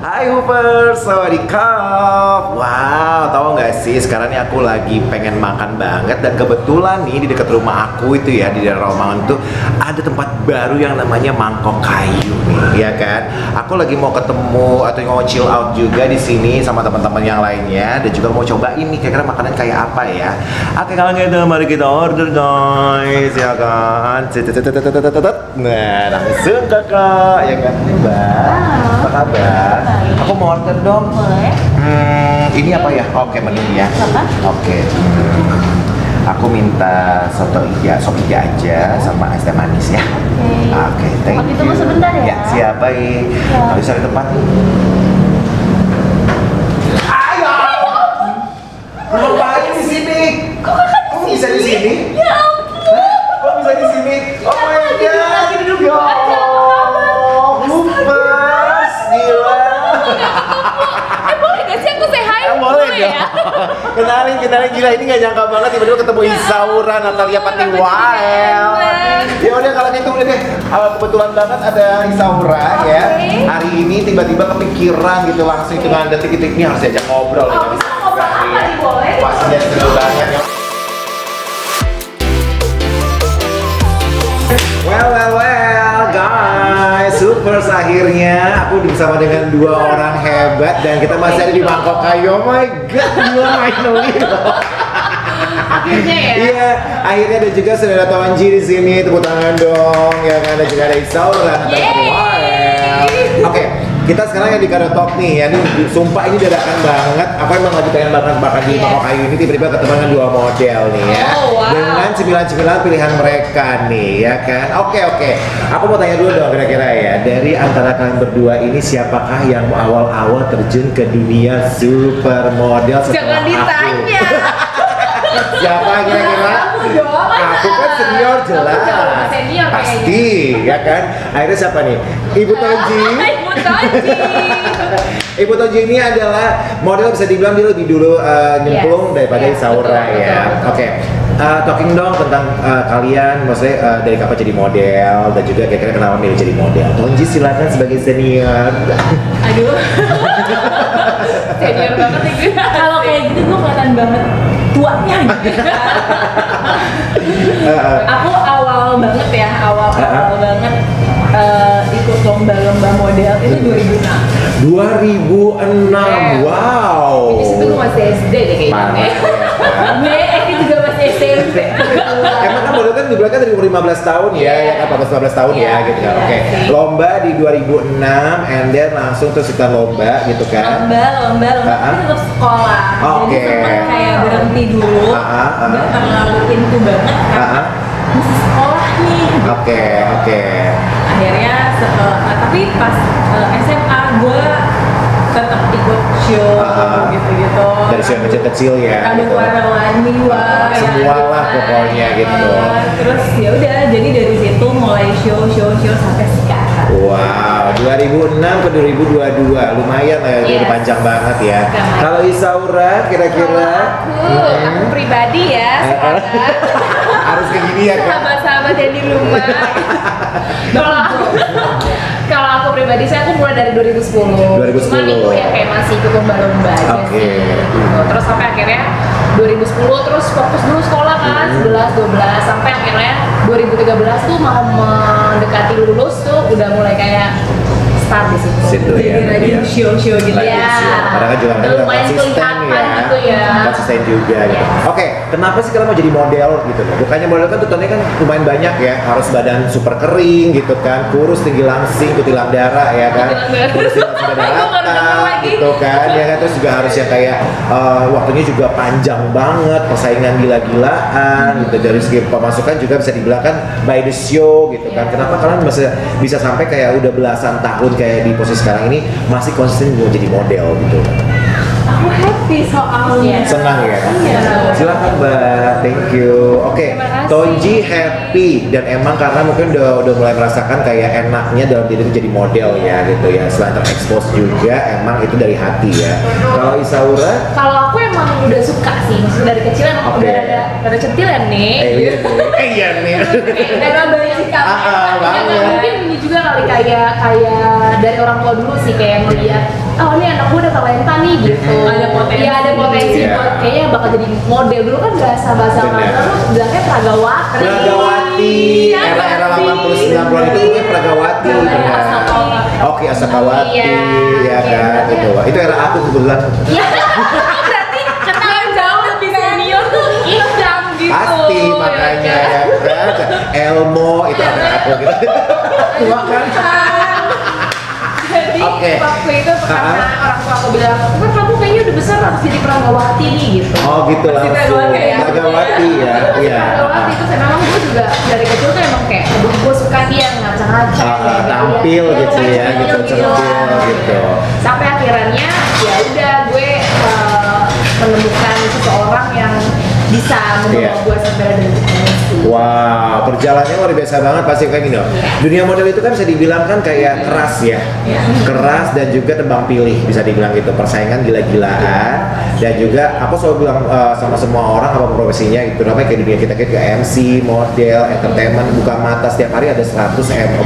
Hai Hoopers, sawadikap. Wow, tahu nggak sih sekarang ini aku lagi pengen makan banget. Dan kebetulan nih di dekat rumah aku itu ya, di daerah Romangun tuh ada tempat baru yang namanya Mangkok Kayu nih, ya kan. Aku lagi mau ketemu atau mau chill out juga di sini sama teman-teman yang lainnya. Dan juga mau cobain nih kira-kira makanan kayak apa ya. Oke, kalau gitu mari kita order guys, ya kan. Nah, langsung kakak, ya kan Mbak. Apa kabar? Aku mau order dong. Boleh. Ini apa ya? Oke, menunya. Apa? Oke. Aku minta soto iga, sop iga aja sama es teh manis ya. Oke, thank you. Tunggu sebentar ya. Ya, siap, baik. Ya. Bisa di tempat. Ayo. Ngapain di sini? Kok bisa di sini? Ya ampun. Kok bisa di sini? Oh my god. Duduk Ya aja. Allah. Hoopers, gila. Boleh gak sih aku say hi? Boleh ya? Kenalin gila, ini gak nyangka banget tiba-tiba ketemu Isaura, Natalia Patiwael. Ya udah kalau gitu udah deh. Kebetulan banget ada Isaura ya. Hari ini tiba-tiba kepikiran gitu langsung hitungan detik-detik ini harus diajak ngobrol. Oh, bisa ngobrol apa nih, boleh? Pastinya seru banget ya. Well guys, Hoopers, akhirnya aku bersama dengan dua orang hebat dan kita masih ada di Mangkok Kayu. Oh my god, gila finally. Akhirnya ya. Iya, akhirnya ada juga saudara Tonji di sini, tepuk tangan dong. Ya kan, ada juga ada Isaura. Oke, kita sekarang yang di Karotok nih ya, ini sumpah ini dadakan banget. Aku emang lagi pengen banget makan di Mangkok Kayu ini, tiba-tiba ketemu dengan dua model nih ya. Oh, wow. Dengan cemilan-cemilan pilihan mereka nih ya kan. Oke. Aku mau tanya dulu dong kira-kira ya, dari antara kalian berdua ini siapakah yang awal-awal terjun ke dunia supermodel setelah Jangan ditanya. Siapa kira-kira? Aku kan senior jelas. Senior Pasti, ya kan? Akhirnya siapa nih? Ibu Tonji. Ibu Tonji. Ibu Tonji ini adalah model, bisa dibilang dia lebih dulu nyemplung daripada Isaura ya. Oke. Talking dong tentang kalian, maksudnya dari kapan jadi model dan juga kira-kira kenapa milih jadi model. Tonji silakan sebagai senior. Aduh. Senior banget nih gue. Kalau kayak gitu gue kelihatan banget tuanya gitu. Aku awal banget ya, awal banget ikut lomba-lomba model itu 2006. 2006, wow. Jadi situ gue masih SD deh kayaknya. Ini juga masih SMP. Emang kan model kan dibilang kan dari umur 15 tahun ya, ya kan 14-15 tahun ya gitu kan. Oke. Lomba di 2006 and then langsung terus kita lomba gitu kan. Lomba tapi tetap sekolah. Oke. Jadi sempat kayak berhenti dulu. Nggak terlalu into banget karena masih sekolah nih. Oke. Akhirnya tapi pas SMA gue tetap ikut show gitu-gitu. Dari show kecil ya. Ada Gitu. warna-warni wah. Semua lah pokoknya gitu. Terus ya udah, jadi dari situ mulai show sampai sekarang. Wow, 2006 ke 2022 lumayan lah ya, udah panjang banget ya. Kalau Isaura kira-kira Aku pribadi ya sekarang harus kayak gini ya kan? sahabat-sahabat yang di rumah. Kalau aku pribadi aku mulai dari 2010. Cuman itu ya kayak masih ikut lomba-lomba aja sih. Gitu. Terus sampai akhirnya 2010 terus fokus dulu sekolah kan, 11, 12 sampai akhirnya 2013 tuh mau mendekati lulus tuh udah mulai kayak start di situ. Ya. Jadi show gitu ya. Karena kan juga lumayan kelihatan gitu ya. Konsisten juga gitu. Oke, kenapa sih kalian mau jadi model gitu loh? Bukannya model kan tujuannya kan lumayan banyak ya, harus badan super kering gitu kan, kurus, tinggi langsing, kutilang darah ya kan. Kurus tinggi darah gitu kan. Ya kan, terus juga harus yang kayak waktunya juga panjang banget, persaingan gila-gilaan gitu. Dari segi pemasukan juga bisa dibilang kan by the show gitu kan. Kenapa kalian bisa sampai kayak udah belasan tahun kayak di posisi sekarang ini masih konsisten mau jadi model gitu? Aku happy soalnya. Senang ya? Iya. Silakan Mbak, thank you. Oke, Tonji happy dan emang karena mungkin udah mulai merasakan kayak enaknya dalam diri itu jadi model ya gitu ya. Selain terekspos juga emang itu dari hati ya. Kalau Isaura? Kalau aku emang udah suka sih, maksudnya dari kecil emang udah ada centilan nih. Iya nih. Udah banyak sikap. banget. Mungkin ini juga kali kayak dari orang tua dulu sih kayak ngeliat oh ini anak gue udah talenta nih gitu. Ada potensi. Iya ada potensi Iya. buat kayaknya bakal jadi model. Dulu kan bahasa Bener. terus bilangnya Pragawati. Pragawati, Iya, era-era nggak 80 sih? 90-an itu mungkin Pragawati. Iya, benar. Asakawati. Oke, Asakawati, Iya, ya iya, kan, iya. itu era aku kebetulan. Iya. Berarti kenal jauh lebih senior tuh Idam gitu. Pasti makanya ya kan, Elmo itu anak aku gitu. Tua kan? Jadi Oke. waktu itu karena orang tua aku bilang, kan kamu kayaknya udah besar harus jadi Pragawati nih gitu. Oh gitu langsung. Pragawati ya? Pragawati ya, iya. Pragawati itu saya memang gue juga dari kecil tuh emang kayak, aduh gue suka dia ngaca-ngaca. Tampil gitu ya, gitu, centil gitu. Sampai akhirnya ya udah gue menemukan seseorang yang bisa Iya. membawa gue sampai ada di titik ini. Wow, perjalanannya luar biasa banget pasti kayak gini dong. Dunia model itu kan bisa dibilang kan kayak keras ya, keras dan juga tebang pilih bisa dibilang gitu. Persaingan gila-gilaan dan juga aku selalu bilang sama semua orang apa profesinya gitu. Namanya kayak dunia kita kayak MC, model, entertainment, buka mata setiap hari ada 100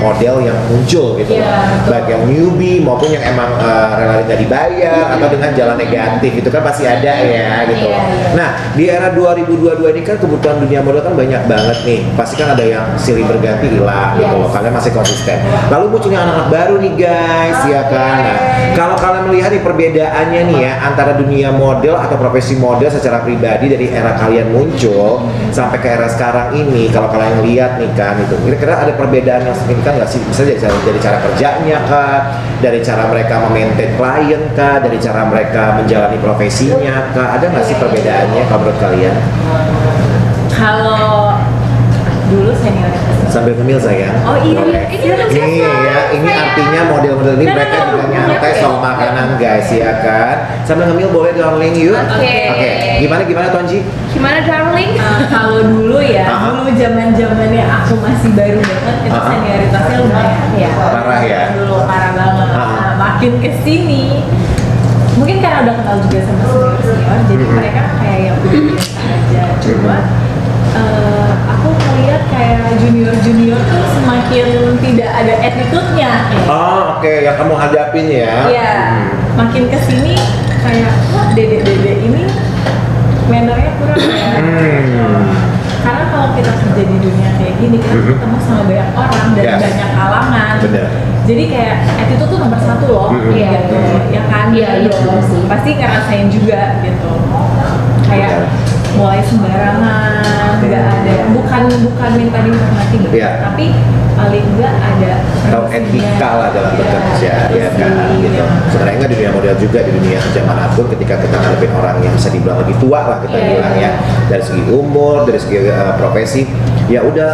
model yang muncul gitu. Iya, betul. Baik yang newbie maupun yang emang rela tidak dibayar atau dengan jalan negatif itu kan pasti ada ya gitu. Iya, iya. Nah di era 2022 ini kan kebutuhan dunia model kan banyak banget nih. Pasti kan ada yang silih berganti hilang gitu loh. Kalian masih konsisten. Lalu munculnya anak-anak baru nih guys, ya kan. Nah, kalau kalian melihat nih perbedaannya nih ya antara dunia model atau profesi model secara pribadi dari era kalian muncul sampai ke era sekarang ini, kalau kalian lihat nih kan itu, kira-kira ada perbedaan yang signifikan nggak sih? Misalnya dari cara kerjanya kah, dari cara mereka memaintain klien kah, dari cara mereka menjalani profesinya kah, ada nggak sih perbedaannya kalau menurut kalian? Kalau dulu senioritas. Sambil ngemil sayang. Oh iya, Oke. Ini udah Ini ya, ini artinya model-model ini mereka juga nyantai soal makanan guys ya kan. Sambil ngemil boleh darling yuk. Oke. Gimana Tonji? Gimana darling? Kalau dulu ya, dulu zaman-zamannya aku masih baru banget itu senioritasnya lumayan. Iya. Parah ya. Dulu parah banget. Nah, makin kesini mungkin karena udah kenal juga sama senior, jadi mereka kayak yang udah biasa aja. Cuma aku melihat kayak junior tuh semakin tidak ada attitude-nya. Oh oke, yang kamu hadapin ya. Iya, makin kesini kayak wah dede ini mannernya kurang ya. Karena kalau kita kerja di dunia kayak gini kita ketemu sama banyak orang dari Yes. banyak kalangan. Bener. Jadi kayak attitude tuh nomor satu loh, Iya. gitu. Ya kan? Iya, Gitu. iya sih. Pasti ngerasain juga gitu. Kayak mulai sembarangan, nggak ada, bukan minta dihormati gitu, Iya. tapi paling nggak ada Tahu etika lah dalam bekerja ya kan gitu. Sebenarnya nggak di dunia model juga di dunia kerja manapun ketika kita ngadepin orang yang bisa dibilang lebih tua lah kita bilang ya, dari segi umur, dari segi profesi, ya udah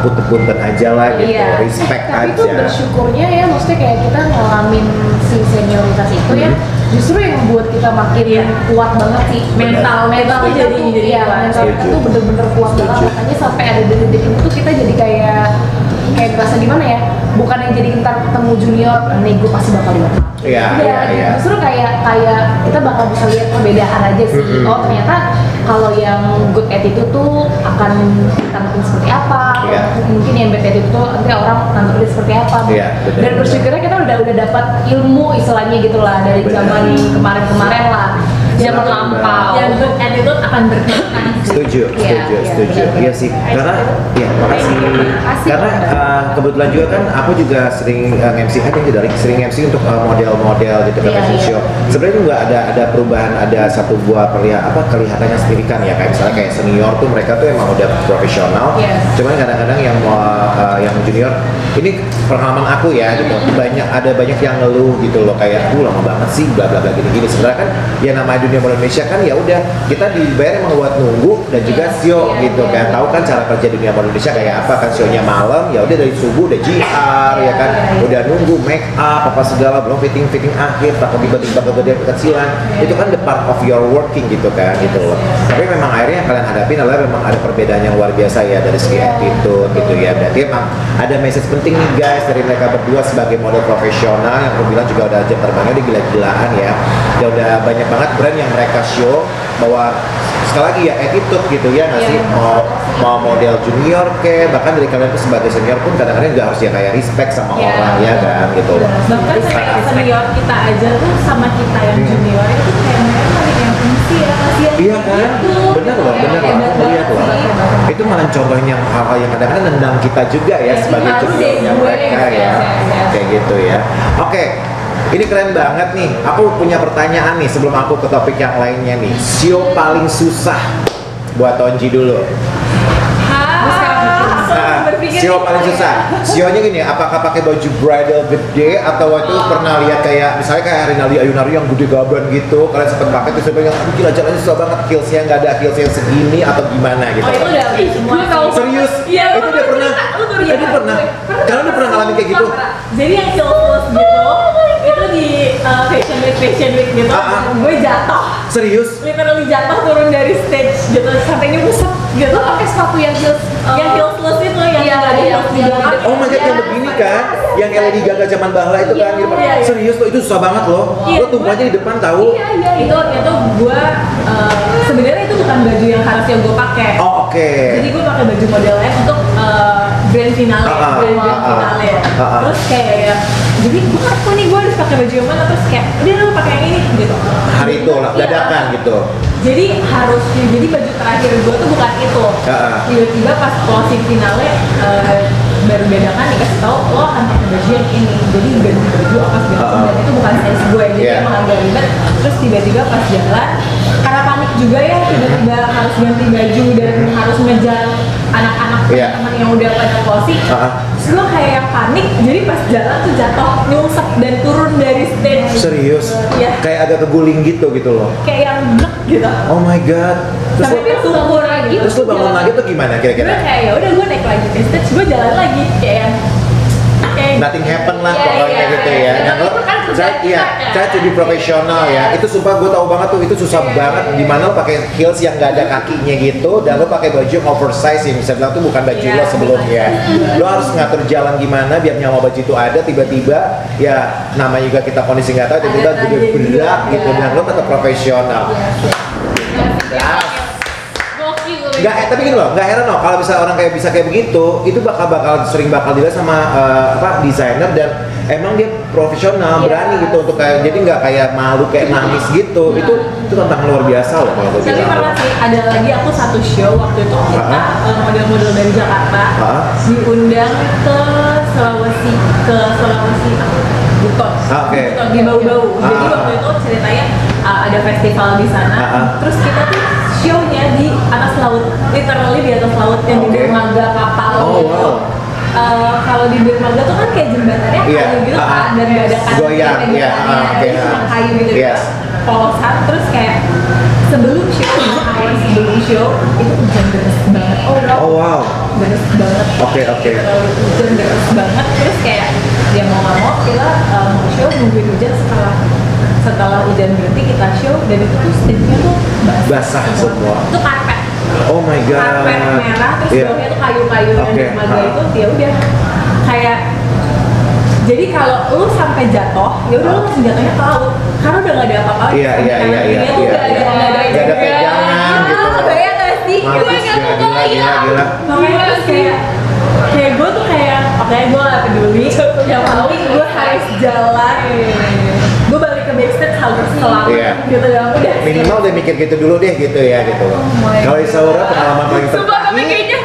punten-punten aja lah gitu, Iya. respect Tapi tuh aja. bersyukurnya ya, maksudnya kayak kita ngalamin si senioritas itu ya, justru yang membuat kita makin kuat banget sih. Mental Mental kita jadi tuh, iya, kuat. mental kita Setuju. tuh bener-bener kuat banget. Setuju. Makanya sampai ada detik-detik itu tuh kita jadi kayak berasa gimana ya? Bukan yang jadi ntar ketemu junior, nih gue pasti bakal dimakan. Iya, iya. Justru kayak kita bakal bisa lihat perbedaan aja sih. Oh ternyata kalau yang good attitude tuh akan ditangkapin seperti apa. Iya. Mungkin yang bad attitude tuh nanti orang nangkepin seperti apa. Iya, benar. Dan bersyukurnya kita udah dapat ilmu istilahnya gitu lah dari Benar. zaman kemarin-kemarin lah. Zaman lampau. yang good attitude akan berkembang. Setuju, Iya, setuju, iya, setuju. benar. Iya sih, karena ya makasih. Makasih. Karena kebetulan juga kan aku juga sering MC kan dari sering MC untuk model-model gitu ke Iya, fashion iya. show. Sebenarnya juga ada perubahan, ada satu buah kelihatannya signifikan ya, kayak misalnya kayak senior tuh mereka tuh emang udah profesional. Yes. Cuman kadang-kadang yang junior ini pengalaman aku ya gitu, ada banyak yang ngeluh gitu loh kayak lama banget sih bla bla bla gini-gini. Sebenarnya kan ya namanya dunia model Indonesia kan ya udah kita dibayar emang buat nunggu dan juga show gitu kan. Tahu kan cara kerja dunia model Indonesia kayak apa kan, show-nya malam ya udah dari subuh udah GR ya kan, udah nunggu make up apa segala, belum fitting akhir, takut tiba-tiba kekecilan. Itu kan the part of your working gitu kan gitu loh. Tapi memang akhirnya yang kalian hadapin adalah memang ada perbedaan yang luar biasa ya dari segi attitude gitu ya. Berarti emang ada message penting nih guys dari mereka berdua sebagai model profesional yang aku bilang juga udah jam terbangnya udah gila-gilaan ya. Ya udah banyak banget brand yang mereka show bahwa sekali lagi ya attitude gitu ya nggak sih, mau mau model junior bahkan dari kalian tuh sebagai senior pun kadang-kadang juga harus ya kayak respect sama orang ya kan gitu loh. Bahkan kayak senior kita aja tuh sama kita yang junior itu kayak mereka paling yang fungsi ya, kasihan Iya kan? gitu. Bener loh, bener loh. Aku lihat loh. Itu malah contohnya hal-hal yang kadang-kadang nendang kita juga ya sebagai juniornya mereka ya. Kayak gitu ya. Oke. Ini keren banget nih. Aku punya pertanyaan nih sebelum aku ke topik yang lainnya nih. Sio paling susah buat Tonji dulu. Sio paling susah. Sionya gini, apakah pakai baju bridal gede atau waktu pernah lihat kayak misalnya kayak Rinaldi Ayunari yang gede gaban gitu, kalian sempet pakai terus bilang, gila jalannya susah banget, heelsnya nggak ada heels yang segini atau gimana gitu. Oh itu udah semua. Serius? Iya. Itu udah pernah. Itu pernah. Kalian udah pernah ngalamin kayak gitu? Jadi yang heels gitu, itu di fashion week gitu, gue jatuh. Serius? Literally jatuh turun dari stage gitu sampai nyungsep gitu. Lo pakai sepatu yang heels Yang heelsless itu yang Iya, nggak ada iya, heels di iya. belakang. Oh my god, yang begini kan? Yang Lady Gaga zaman bahla itu kan? Iya, iya. Serius loh, itu susah banget loh. Iya, Lo tumpahnya di depan tahu? Itu gue sebenarnya itu bukan baju yang harusnya gue pakai. Oh oke. Jadi gue pakai baju model lain untuk grand finale, grand finale. Terus kayak jadi gue nggak tahu nih gue harus pakai baju yang mana, terus kayak udah lu pakai yang ini gitu. Hari itu lah, Iya. dadakan gitu. Jadi harusnya, jadi baju terakhir gue tuh bukan itu. Tiba-tiba pas closing finale baru dadakan dikasih tahu lo akan pakai baju yang ini. Jadi ganti baju apa segala macam dan itu bukan size gue. Jadi emang agak ribet. Terus tiba-tiba pas jalan karena panik juga ya, tiba-tiba harus ganti baju dan harus ngejar anak-anak teman-teman yang udah pada closing. Terus gue kayak yang panik, jadi pas jalan tuh jatuh, nyungsep dan turun dari stage. Serius? Iya. Kayak agak keguling gitu loh. Kayak yang blek gitu. Oh my god. Terus Sampai dia tumpur lagi. Terus lo bangun lagi tuh gimana Gue kira-kira? kayak ya udah gue naik lagi ke stage, gue jalan lagi kayak yang Nothing happen lah Iya, pokoknya iya, gitu iya. ya. Dan Itu lo, kan kerjaan kita, kan? saya jadi profesional ya. Itu sumpah gue tahu banget tuh, itu susah banget. Dimana lo pakai heels yang nggak ada kakinya gitu, dan lo pakai baju yang oversize yang bisa bilang tuh bukan baju lo sebelumnya. Lo harus ngatur jalan gimana biar nyawa baju itu ada. Tiba-tiba ya namanya juga kita kondisi nggak tahu, tiba-tiba jadi berat gitu, dan lo tetap profesional. Nggak, tapi gini loh, nggak heran loh kalau bisa orang kayak bisa kayak begitu, itu bakal sering dilihat sama desainer dan emang dia profesional, berani gitu untuk kayak jadi nggak kayak malu kayak nangis gitu. Itu tantangan luar biasa loh kalau gue Tapi bilang. pernah sih ada lagi aku satu show waktu itu kita model-model dari Jakarta diundang ke Sulawesi Buton. Buton di Bau-Bau. Jadi waktu itu ceritanya ada festival di sana. Terus kita tuh show-nya di atas laut, literally di atas laut yang di dermaga kapal gitu. Kalau di dermaga tuh kan kayak jembatannya kayu gitu kan, dan gak ada goyang, jadi cuma kayu gitu. Polosan, terus kayak sebelum show itu hujan deras banget. Oh wow. Deras banget. Oke. Hujan deras banget, terus kayak dia mau nggak mau kita mau show nungguin hujan. Setelah hujan berhenti kita show, dan itu tuh stage-nya tuh basah semua. Itu karpet. Oh my god. Karpet merah, terus bawahnya tuh kayu-kayu yang dermaga itu. Ya udah kayak jadi kalau lu sampai jatuh, ya udah lu langsung jatuhnya ke laut karena udah nggak ada apa-apa. Iya. Nggak ada pegangan gitu. Bayang nggak sih? Gue nggak Gila. Makanya terus kayak gue tuh kayak oke, gue nggak peduli. Yang paling gue harus jalan. Gue balik ke backstage harus selamat gitu ya. Udah Minimal udah mikir gitu dulu deh gitu ya gitu. Kalau Isaura pengalaman paling Sumpah, tapi kayaknya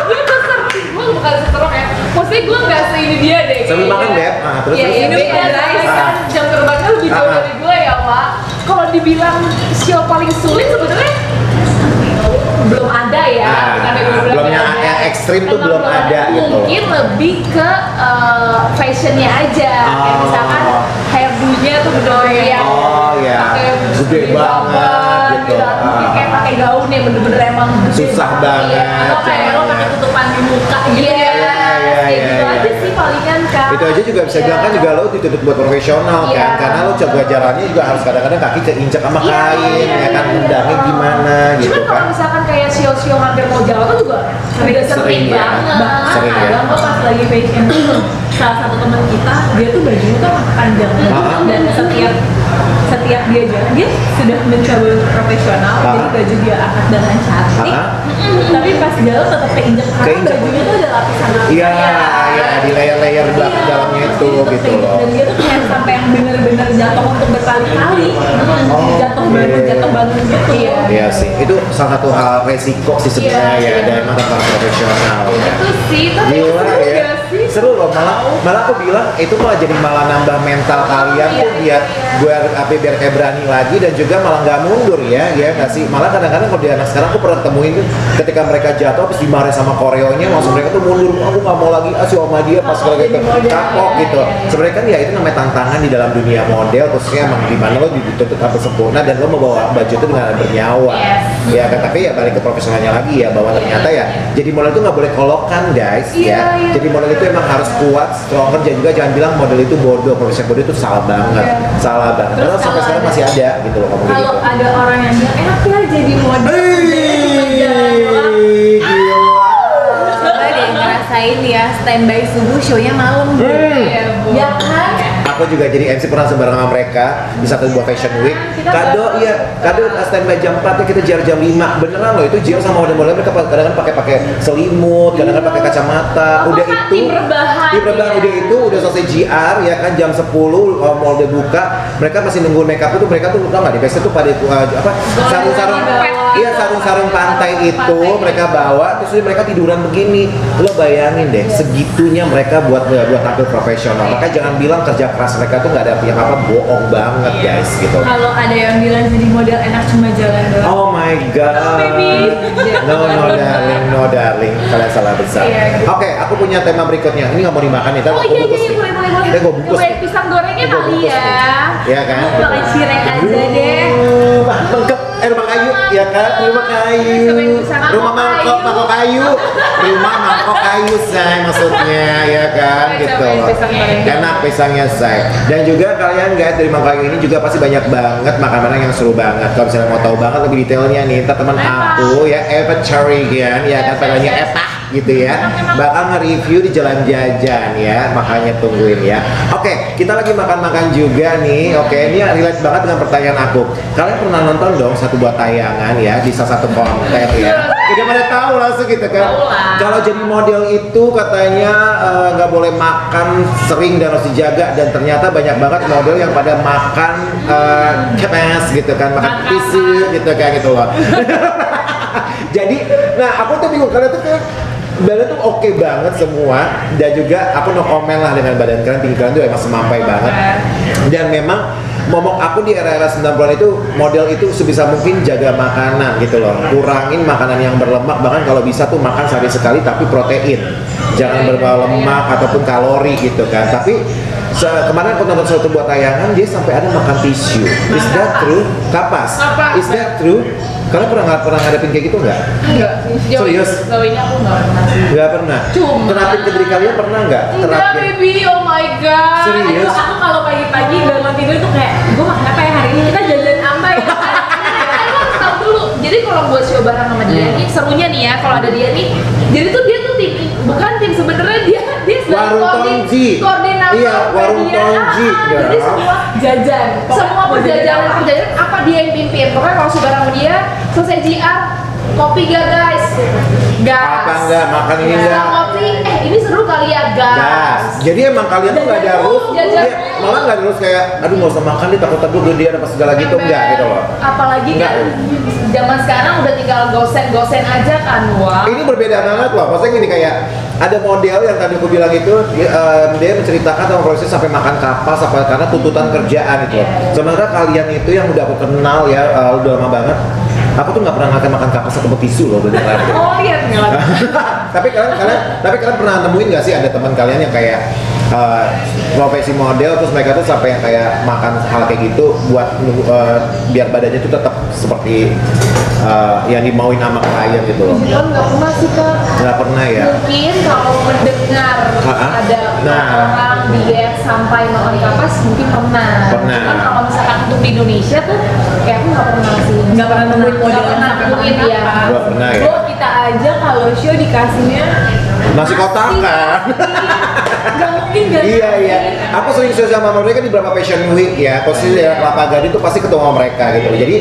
gue keser. Gue bukan seterok ya. Maksudnya gue nggak seini dia deh. sambil makan Beb. Terus Iya, beda kan. Jam terbangnya lebih jauh dari gue ya, Pak. Kalau dibilang show paling sulit sebetulnya belum ada ya. Belum yang ekstrim tuh belum ada gitu. Mungkin lebih ke fashionnya aja. Kayak misalkan hairdo-nya tuh bener-bener yang pakai gede banget gitu. Mungkin kayak pakai gaun yang bener-bener emang susah banget. atau kayak lo pakai tutupan di muka gitu ya. Itu aja sih palingan kan. Itu aja juga bisa bilang kan juga lo dituntut buat profesional kan, karena lo jaga jalannya juga harus kadang-kadang kaki keinjak sama kain, ya kan undangnya gimana gitu Cuman kan. kalau misalkan kayak show-show hampir mau jalan tuh juga udah sering banget. Sering ya. Kadang lo pas lagi fashion salah satu teman kita, dia tuh bajunya tuh panjang dan setiap dia jalan dia sudah mencoba untuk profesional, jadi baju dia angkat dengan cantik, tapi pas jalan tetap keinjek karena bajunya tuh ada lapisan iya di layer-layer dalamnya itu gitu loh. Dan dia tuh kayak sampai yang bener-bener jatuh untuk berkali-kali, jatuh bangun gitu. Iya sih, itu salah satu hal resiko sih sebenarnya ya, dan emang tempat profesional. Itu sih, tapi gila ya, seru loh, malah aku bilang itu malah jadi malah nambah mental kalian tuh biar kayak berani lagi, dan juga malah nggak mundur ya nggak sih. Malah kadang-kadang kalau di anak sekarang aku pernah temuin tuh ketika mereka jatuh habis dimarahin sama koreonya, langsung mereka tuh mundur, aku nggak mau lagi si oma dia pas lagi gitu kapok gitu. Sebenarnya kan ya itu namanya tantangan di dalam dunia model, khususnya emang di mana lo dituntut sampai sempurna dan lo membawa baju itu dengan bernyawa. Ya kan, tapi ya balik ke profesionalnya lagi ya, bahwa ternyata ya jadi model itu nggak boleh kolokan guys ya. Jadi model itu emang harus kuat, stronger, dan juga jangan bilang model itu bodoh. Profesi bodoh itu salah banget. Karena sampai sekarang masih ada gitu loh. Kalau ada orang yang bilang enak ya jadi model, coba deh ngerasain ya standby subuh, show-nya malam Bu. Ya kan? Aku juga jadi MC pernah sebareng sama mereka di satu buah fashion week. Kado standby jam 4 ya, kita jam 5. Beneran loh, itu Gio sama model-model mereka kadang-kadang pakai selimut, kadang-kadang pakai kacamata. Udah itu tim rebahan udah itu udah selesai GR ya kan, jam 10 mall udah buka, mereka masih nunggu make up itu. Mereka tuh tau nggak di biasanya tuh pada sarung-sarung pantai itu mereka bawa, terus mereka tiduran begini. Lo bayangin deh, segitunya mereka buat tampil profesional. Makanya jangan bilang kerja keras mereka tuh nggak ada yang apa, bohong banget guys gitu. Kalau ada yang bilang jadi model enak cuma jalan doang, oh my god, no darling, kalian salah besar. Oke, aku punya tema berikutnya. Ini nggak mau dimakan nih, tapi aku bungkus nih. boleh. Gue bungkus nih. Pisang gorengnya kali ya. Iya kan? pakai cireng aja deh. Lengkap, rumah kayu, ya kan? Rumah kayu. Rumah mangkok kayu. Rumah mangkok kayu, say, maksudnya, ya kan? Gitu loh. Enak pisangnya, say. Dan juga kalian guys dari mangkok kayu ini juga pasti banyak banget makanan yang seru banget. Kalau misalnya mau tahu banget lebih detailnya nih, ntar teman aku ya, Eva Charigan, ya kan, panggilnya Eva gitu ya, bakal nge-review di Jalan Jajan ya, makanya tungguin ya. Oke, kita lagi makan-makan juga nih. Oke, ini relate banget dengan pertanyaan aku. Kalian pernah nonton dong satu buat tayangan ya di salah satu konten ya? Udah pada tahu langsung gitu kan. Kalau jadi model itu katanya nggak boleh makan sering dan harus dijaga, dan ternyata banyak banget model yang pada makan kepes gitu kan, makan tisu gitu kan gitu loh. Jadi, nah aku tuh bingung, kalian tuh kayak badan tuh oke banget semua, dan juga aku no comment lah dengan badan kalian, tinggi kalian tuh emang semampai banget. Dan memang momok aku di era-era 90-an itu, model itu sebisa mungkin jaga makanan gitu loh, kurangin makanan yang berlemak, bahkan kalau bisa tuh makan sehari sekali tapi protein, jangan berlemak ataupun kalori gitu kan. Tapi kemarin aku nonton suatu buat tayangan, dia sampai ada makan tisu. Is that true? Kapas? Is that true? Kalian pernah ngadepin kayak gitu nggak? Enggak. Serius? Sejauh ini aku nggak pernah sih. Nggak pernah? Cuma terapin ke diri kalian pernah nggak? Enggak baby, oh my god. Serius? Aku kalau pagi-pagi bangun tidur tuh kayak, gue makan apa ya hari ini? Kita jajan apa ya? Tahu dulu. Jadi kalau buat show bareng sama dia nih, serunya nih ya kalau ada dia nih. Jadi tuh dia tuh tim, bukan tim sebenarnya, dia Warung Tongji. Koordinator. Iya, Warung Tongji. Jadi semua Jajan. semua perjajanan apa dia yang pimpin. Pokoknya kalau show bareng sama dia, selesai GR, kopi gak guys? Gas. Apa enggak? Makan ini enggak? Kopi, ini seru kali ya gas. Jadi emang kalian tuh nggak ada rules, malah nggak ada rules kayak, aduh nggak usah makan nih, takut dia apa segala gitu, enggak gitu loh. Apalagi kan zaman sekarang udah tinggal gosen aja kan, wah. Ini berbeda banget loh, maksudnya gini, kayak ada model yang tadi aku bilang itu, dia menceritakan tentang proses sampai makan kapas apa karena tuntutan kerjaan itu. Sementara kalian itu yang udah aku kenal ya, udah lama banget. Aku tuh nggak pernah makan kapas atau tisu loh beneran. Oh iya, tapi kalian pernah nemuin nggak sih ada teman kalian yang kayak profesi model terus mereka tuh sampai yang kayak makan hal kayak gitu buat biar badannya tuh tetap seperti yang dimauin sama klien gitu loh? Nggak pernah sih Kak. Nggak pernah ya? Mungkin kalau mendengar ada orang diet sampai makan kapas mungkin pernah. Cuman kalau misalkan untuk di Indonesia tuh kayak aku nggak pernah sih. Nggak pernah nemuin model yang sampai makan ya. Nggak pernah ya? Kita aja kalau show dikasihnya Nasi kotak kan? Gak mungkin gak. Iya. Aku sering show sama mereka di beberapa fashion week ya. Posisi di Kelapa Gading itu pasti ketemu sama mereka gitu. Jadi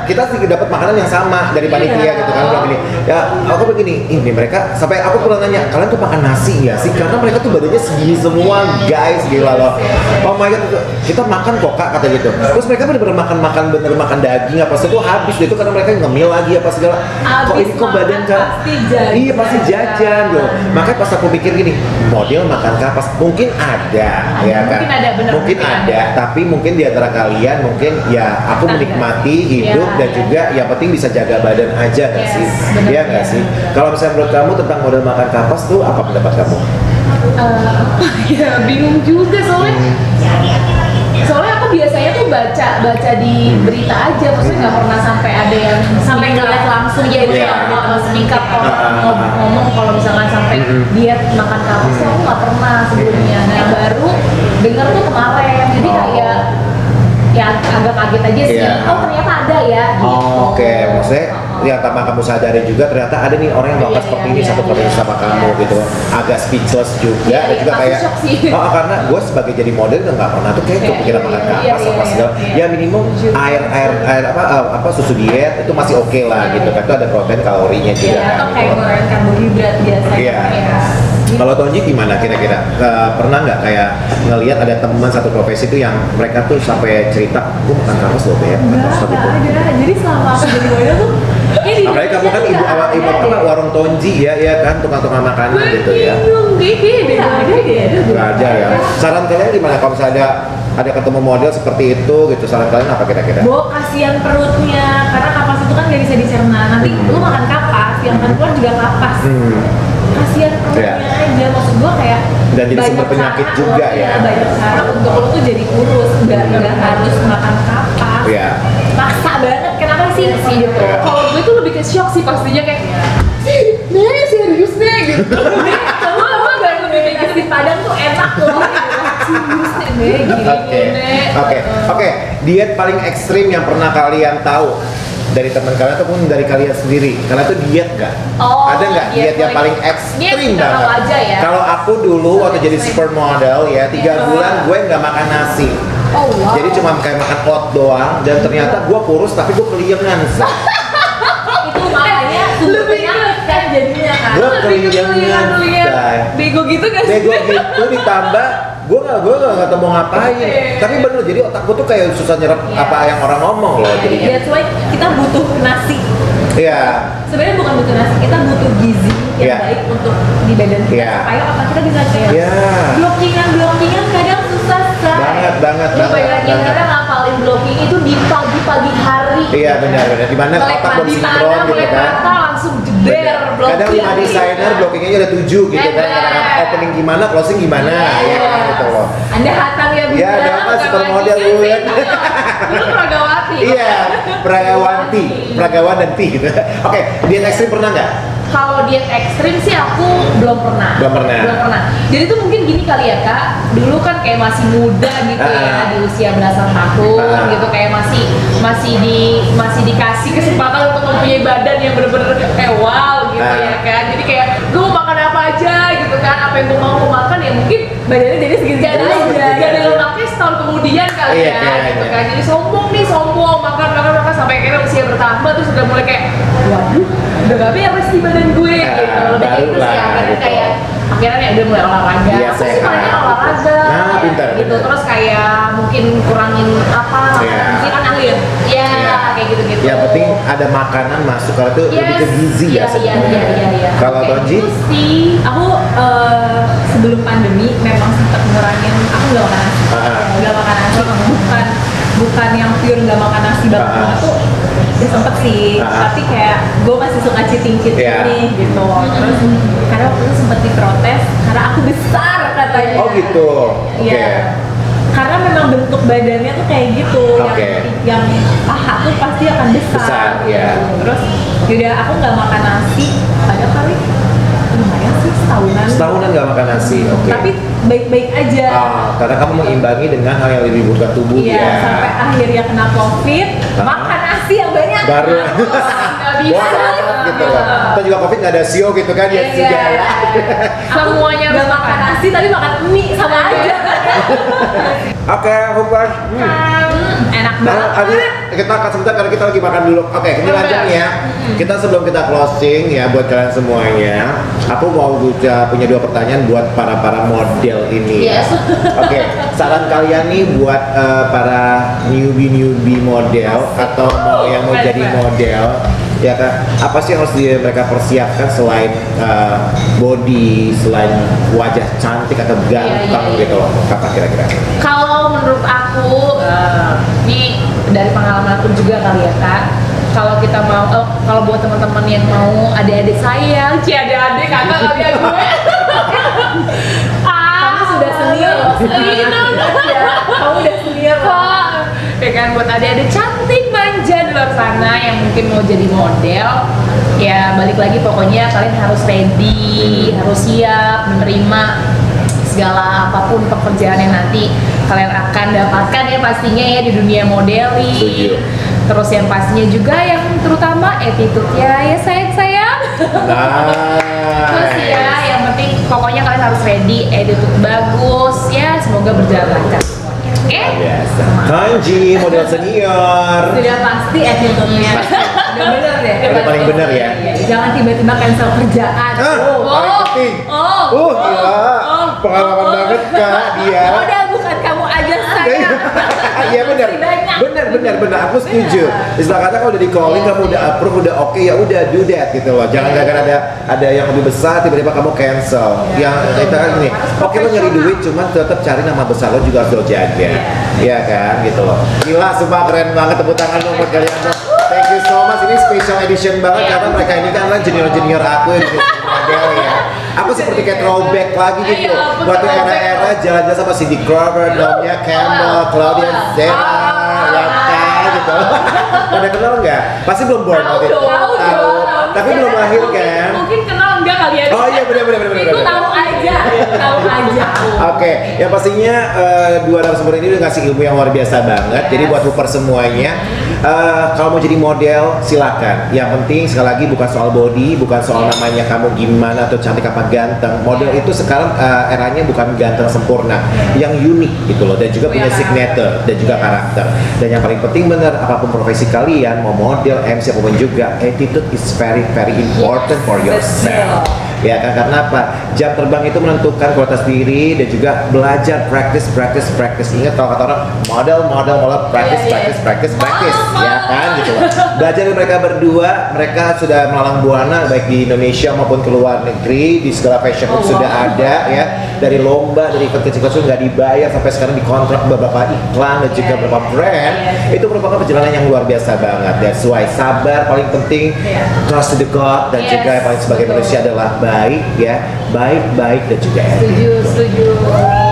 kita sih dapat makanan yang sama dari panitia gitu kan. Bilang gini, ya aku begini, ini mereka sampai aku pernah nanya, kalian tuh makan nasi ya sih? Karena mereka tuh badannya segini semua guys, gila loh. Oh my god, kita makan kok kak kata gitu. Terus mereka bener-bener makan daging apa sih tuh habis itu karena mereka ngemil lagi apa segala. Kok ini kok badan kan? Iya pasti jajan loh. Makanya pas aku pikir gini, model makan kapas mungkin ada ya kan? Mungkin ada, tapi mungkin di antara kalian mungkin ya aku menikmati hidup dan juga yang penting bisa jaga badan aja nggak sih? Iya nggak sih? Kalau misalnya menurut kamu tentang model makan kapas tuh apa pendapat kamu? Ya bingung juga soalnya aku biasanya tuh baca di berita aja, maksudnya nggak pernah sampai ada yang sampai ngeliat langsung ya singkat orang ngomong kalau misalkan sampai diet makan kapas tuh aku nggak pernah sebelumnya. Nah baru dengar tuh kemarin, jadi kayak ya agak kaget aja sih. Oh ternyata ada ya. Oke, maksudnya ya tanpa kamu sadari juga ternyata ada nih orang yang melakukan seperti ini satu profesi sama kamu gitu. Agak speechless juga dan juga kayak karena gue sebagai jadi model nggak pernah tuh kayak kepikiran makan kapas apa segala. Ya minimum air apa susu diet itu masih oke lah gitu kan, itu ada protein kalorinya juga. Atau kayak gorengan karbohidrat biasa. Iya. Kalau Tonji gimana kira-kira? Pernah nggak kayak ngelihat ada teman satu profesi itu yang mereka tuh sampai cerita, gue makan kapas loh ya? Enggak ada. Jadi selama aku jadi model tuh apalagi kamu kan ibu apa warung Tonji ya kan, tukang-tukang makanan gitu ya. Nggak ada ya. Saran kalian gimana kalau misalnya ada ketemu model seperti itu gitu, saran kalian apa kira-kira? Kasihan perutnya, karena kapas itu kan nggak bisa dicerna. Nanti lu makan kapas, yang keluar juga kapas. Kasihan perutnya aja, maksud gua kayak dan jadi sumber penyakit juga ya. Banyak cara untuk lu tuh jadi kurus, nggak harus makan kapas. Paksa banget, kenapa sih gitu? Kalau gue tuh lebih ke shock sih pastinya kayak serius deh gitu. Kamu gak lebih kayak nasi padang tuh enak loh. Oke. Diet paling ekstrim yang pernah kalian tahu dari teman kalian ataupun dari kalian sendiri? Kalian tuh diet nggak? Ada nggak diet yang paling ekstrim banget? Ya. Kalau aku dulu waktu jadi supermodel ya 3 bulan gue nggak makan nasi. Jadi cuma kayak makan oat doang dan ternyata gue kurus tapi gue keliengan. Itu makanya lebih kan jadinya kan. Gue keliengan. Bego gitu gak sih? Bego gitu ditambah gue nggak mau ngapain. Tapi bener jadi otak gue tuh kayak susah nyerap apa yang orang ngomong loh jadinya. That's why kita butuh nasi. Iya. Sebenarnya bukan butuh nasi, kita butuh gizi yang baik untuk di badan kita supaya otak kita bisa kayak blockingan kadang susah banget. Kadang ngapalin blocking itu di pagi hari. Iya benar. Di mana otak belum sinkron gitu kan. Langsung jeder blocking. Kadang 5 desainer blockingnya udah 7 gitu kan. Kadang opening gimana, closing gimana ya gitu loh. Anda hatam ya Bunda. Iya, ada supermodel dulu kan. Dulu Pragawati. Iya, Pragawan dan Ti gitu. Oke, diet ekstrim pernah nggak? Kalau diet ekstrim sih aku belum pernah. Jadi tuh mungkin gini kali ya kak, dulu kan kayak masih muda gitu ya, di usia belasan tahun gitu, kayak masih dikasih kesempatan untuk mempunyai badan yang bener-bener wow gitu ya kan. Jadi kayak gue mau makan apa aja gitu kan, apa yang gue mau makan ya mungkin badannya jadi segitu aja. Gak ada lemaknya setahun kemudian kali ya gitu kan. Jadi sombong makan sampai akhirnya usia bertambah terus udah mulai kayak waduh udah gak beres di badan gue gitu. Lebih gitu sih akhirnya ya udah mulai olahraga. Aku sih makanya olahraga pintar, gitu. Terus kayak mungkin kurangin apa mungkin kan alir kayak gitu-gitu. Yang penting ada makanan masuk, kalau itu lebih ke gizi ya sebenarnya. Kalau Tonji? Aku sebelum pandemi memang sempat ngurangin, aku nggak makan nasi, bukan yang pure nggak makan nasi banget tuh. Ya sempet sih, tapi kayak gue masih suka cheating nih gitu. Terus karena waktu itu sempet diprotes karena aku besar katanya. Oh gitu. Iya. Karena memang bentuk badannya tuh kayak gitu, yang paha tuh pasti akan besar. Terus yaudah aku nggak makan nasi, ada kali lumayan sih setahunan nggak makan nasi. Tapi baik-baik aja. Karena kamu mengimbangi dengan hal yang lebih dibutuhkan tubuh. Sampai akhirnya kena COVID, makan nasi yang banyak. Baru. nggak bisa. Bodo amat gitu loh. Atau juga COVID nggak ada sio gitu kan ya juga. Semuanya harus makan nasi tapi makan mie sama aja. Oke, Hupas. Enak Nah, banget. kita akan sebentar karena kita lagi makan dulu. Oke, ini lanjut nih ya. Kita sebelum kita closing ya buat kalian semuanya, aku mau punya 2 pertanyaan buat para model ini. Yes. Oke, saran kalian nih buat para newbie model atau yang mau jadi model, ya kan? Apa sih yang harus mereka persiapkan selain body, selain wajah cantik atau ganteng gitu loh? Apa kira-kira? Kalau menurut aku, ini dari pengalaman aku juga kali ya Kak. Kalau kita mau, kalau buat teman-teman yang mau adik-adik sayang, adik-adik kakak kali ya gue. Kamu sudah senior loh. Kamu udah senior loh. Ya kan buat adik-adik cantik manja di luar sana yang mungkin mau jadi model, ya balik lagi pokoknya kalian harus ready, harus siap menerima segala apapun pekerjaan yang nanti kalian akan dapatkan ya pastinya ya di dunia modeling. Setuju. Terus yang pastinya juga yang terutama attitude ya sayang. Terus ya yang penting pokoknya kalian harus ready, attitude bagus ya, semoga berjalan lancar semuanya. Oke? Biasa. Kanji model senior. Sudah pasti attitude-nya. Udah bener deh. Udah paling bener ya. Jangan tiba-tiba cancel kerjaan. Paling penting. Gila. Pengalaman banget Kak dia. Udah bukan kamu aja saya. Iya benar. Aku setuju. Istilah kata kalau udah di calling kamu udah approve udah oke ya udah do that gitu loh. Jangan gara-gara ada yang lebih besar tiba-tiba kamu cancel. Yang kita kan ini, oke lo nyari duit cuman tetap cari nama besar lo juga harus lo jaga. Iya kan gitu loh. Gila sumpah keren banget, tepuk tangan dong buat kalian. Thank you so much, ini special edition banget karena mereka ini kan junior aku yang jadi model ya. Aku seperti kayak throwback lagi gitu. Waktu era-era jalan-jalan sama Cindy Crawford, Naomi Campbell, Claudia Zeta, Yanta gitu. Pada kenal nggak? Pasti belum born waktu itu. Tahu. Tapi belum lahir kan? Mungkin kenal enggak kali ya? Oh iya benar. Itu tahu aja. Oke, yang pastinya 2 narasumber ini udah ngasih ilmu yang luar biasa banget. Jadi buat Hooper semuanya, kalau mau jadi model silakan. Yang penting sekali lagi bukan soal body, bukan soal namanya kamu gimana atau cantik apa ganteng. Model itu sekarang eranya bukan ganteng sempurna, yang unik gitu loh, dan juga punya signature dan juga karakter. Dan yang paling penting bener, apapun profesi kalian, mau model, MC apapun juga, attitude is very important for yourself. Ya kan, karena apa? Jam terbang itu menentukan kualitas diri dan juga belajar practice. Ingat kalau kata orang model practice. Ya kan gitu loh. Belajar dari mereka berdua, mereka sudah melalang buana baik di Indonesia maupun ke luar negeri, di segala fashion week sudah ada ya. Dari lomba, dari event kecil-kecil nggak dibayar sampai sekarang dikontrak beberapa iklan dan juga beberapa brand. Itu merupakan perjalanan yang luar biasa banget. That's why sabar paling penting, trust to the God, dan juga yang paling sebagai manusia adalah baik dan juga Setuju.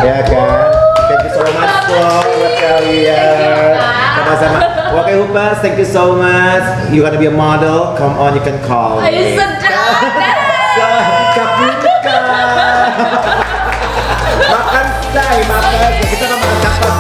ya kan. Thank you so much buat kalian. Sama-sama. Oke Hupas, thank you so much. You wanna be a model? Come on, you can call me. Makan say, makan. Kita kan makan kapas